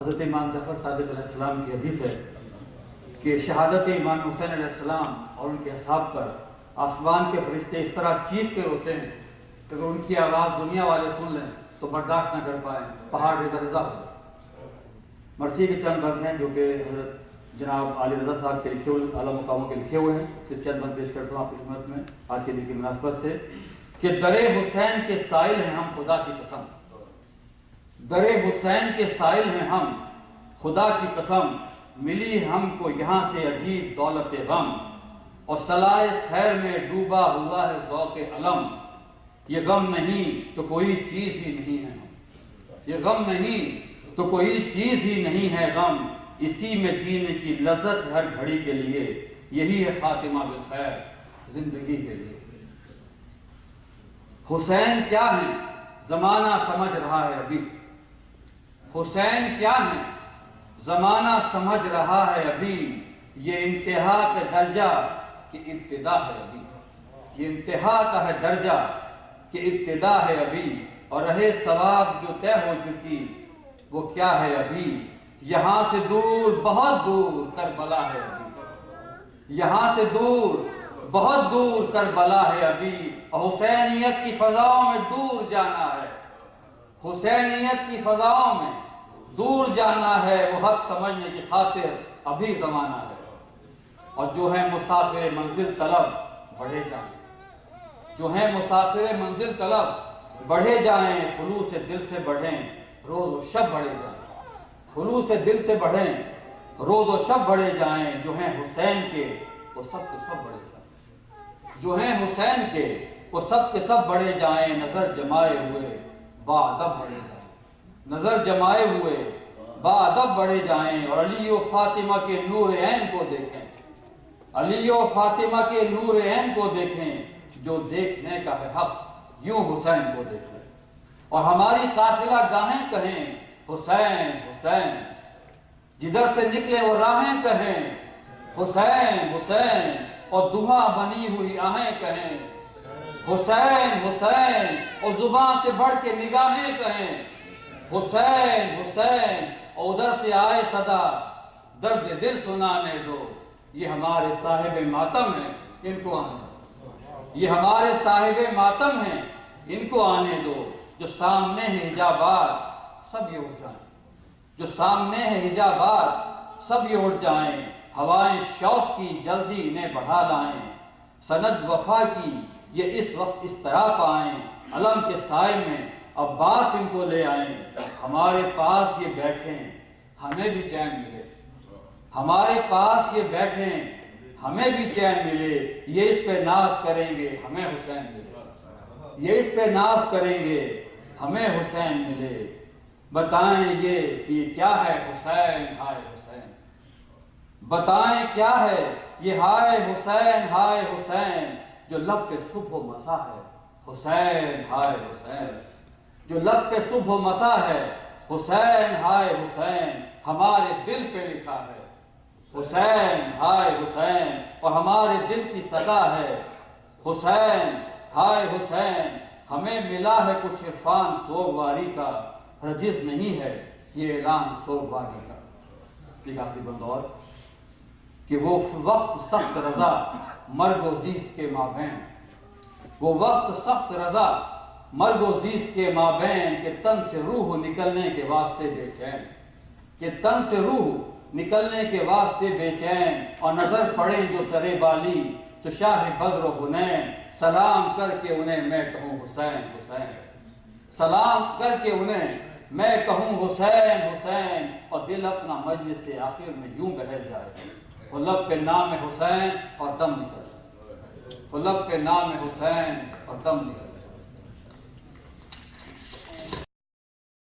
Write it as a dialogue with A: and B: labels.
A: حضرت امام جعفر صادق علیہ السلام کی حدیث ہے کہ شہادت امام حسین علیہ السلام اور ان کے اصحاب پر آسمان کے فرشتے اس طرح چیخ کے روتے ہیں کہ اگر ان کی آواز دنیا والے سن لیں تو برداشت نہ کر پائیں، پہاڑ رضا رضا ہو۔ مرثیے کے چند بند ہیں جو کہ حضرت جناب علی رضا صاحب کے لکھے ہوئے اعلیٰ مقاموں کے لکھے ہوئے ہیں، صرف چند بند پیش کرتا ہوں آپ کی خدمت میں آج کے دن کی مناسبت سے کہ در حسین کے سائل ہیں ہم خدا کی قسم، در حسین کے سائل ہیں ہم خدا کی قسم، ملی ہم کو یہاں سے عجیب دولت غم، اور صلاح خیر میں ڈوبا ہوا ہے ذوق علم، یہ غم نہیں تو کوئی چیز ہی نہیں ہے، یہ غم نہیں تو کوئی چیز ہی نہیں ہے غم، اسی میں جینے کی لذت ہر گھڑی کے لیے، یہی ہے خاتمہ بالخیر زندگی کے لیے۔ حسین کیا ہے زمانہ سمجھ رہا ہے ابھی، حسین کیا ہے زمانہ سمجھ رہا ہے ابھی، یہ انتہا کا درجہ کہ ابتدا ہے ابھی، یہ انتہا کا ہے درجہ کہ ابتدا ہے ابھی، اور رہے ثواب جو طے ہو چکی وہ کیا ہے ابھی، یہاں سے دور بہت دور کربلا ہے ابھی، یہاں سے دور بہت دور کربلا ہے ابھی، اور حسینیت کی فضاؤں میں دور جانا ہے، حسینیت کی فضاؤں میں دور جانا ہے، وہ حق سمجھنے کی خاطر ابھی زمانہ ہے، اور جو ہے مسافر منزل طلب بڑھے جائیں، جو ہیں مسافر منزل طلب بڑھے جائیں، خلوص دل سے بڑھیں روز و شب بڑھے جائیں، خلوص دل سے بڑھیں روز و شب بڑھے جائیں، جو ہیں حسین کے وہ سب کے سب بڑھے جائیں، جو ہیں حسین کے وہ سب کے سب بڑھے جائیں، نظر جمائے ہوئے باادب بڑھے جائیں، نظر جمائے ہوئے باادب بڑھے جائیں، اور علی و فاطمہ کے نور عین کو دیکھیں، علی و فاطمہ کے نور عین کو دیکھیں، جو دیکھنے کا ہے حق یوں حسین کو دیکھیں، اور ہماری قافلہ گاہیں کہیں حسین حسین، جدھر سے نکلے وہ راہیں کہیں حسین حسین، اور دعا بنی ہوئی آہیں کہیں حسین حسین، اور زبان سے بڑھ کے نگاہیں کہیں حسین حسین، اور ادھر سے آئے صدا درد دل سنانے دو، یہ ہمارے صاحب ماتم ہیں ان کو آنے دو، یہ ہمارے صاحب ماتم ہیں ان کو آنے دو، جو سامنے ہیں حجابات سب یہ اٹھ جائیں، جو سامنے ہیں حجابات سب یہ اٹھ جائیں، ہوائیں شوق کی جلدی انہیں بڑھا لائیں، سند وفا کی یہ اس وقت اس طرف آئیں، علم کے سائے میں عباس ان کو لے آئیں، ہمارے پاس یہ بیٹھیں ہمیں بھی چین ملے، ہمارے پاس یہ بیٹھیں ہمیں بھی چین ملے، یہ اس پہ ناز کریں گے ہمیں حسین ملے، یہ اس پہ ناز کریں گے ہمیں حسین ملے، بتائیں یہ کہ کیا ہے حسین ہائے حسین، بتائیں کیا ہے یہ ہائے حسین ہائے حسین، جو لب پہ صبح و مسا ہے حسین ہائے حسین، جو لب پہ صبح و مسا ہے حسین ہائے حسین، ہمارے دل پہ لکھا ہے حسین ہائے حسین، اور ہمارے دل کی صدا ہے حسین ہائے حسین، ہمیں ملا ہے کچھ عرفان سوگواری کا، رجز نہیں ہے یہ اعلان سوگواری کا۔ ایک آخری بند اور کہ وہ وقت سخت رضا مرگ و زیست کے مابین، وہ وقت سخت رضا مرگ و زیست کے مابین، کہ تن سے روح نکلنے کے واسطے بے چین، کہ تن سے روح نکلنے کے واسطے بے چین، اور نظر پڑے جو سرے بالی تو شاہ بدر و حنین، سلام کر کے انہیں میں کہوں حسین حسین، سلام کر کے انہیں میں کہوں حسین حسین، اور دل اپنا مجلس سے آخر میں یوں بہل جائے، وہ لب پہ نام حسین اور دم نکل، وہ لب پہ نام حسین اور دم نکل۔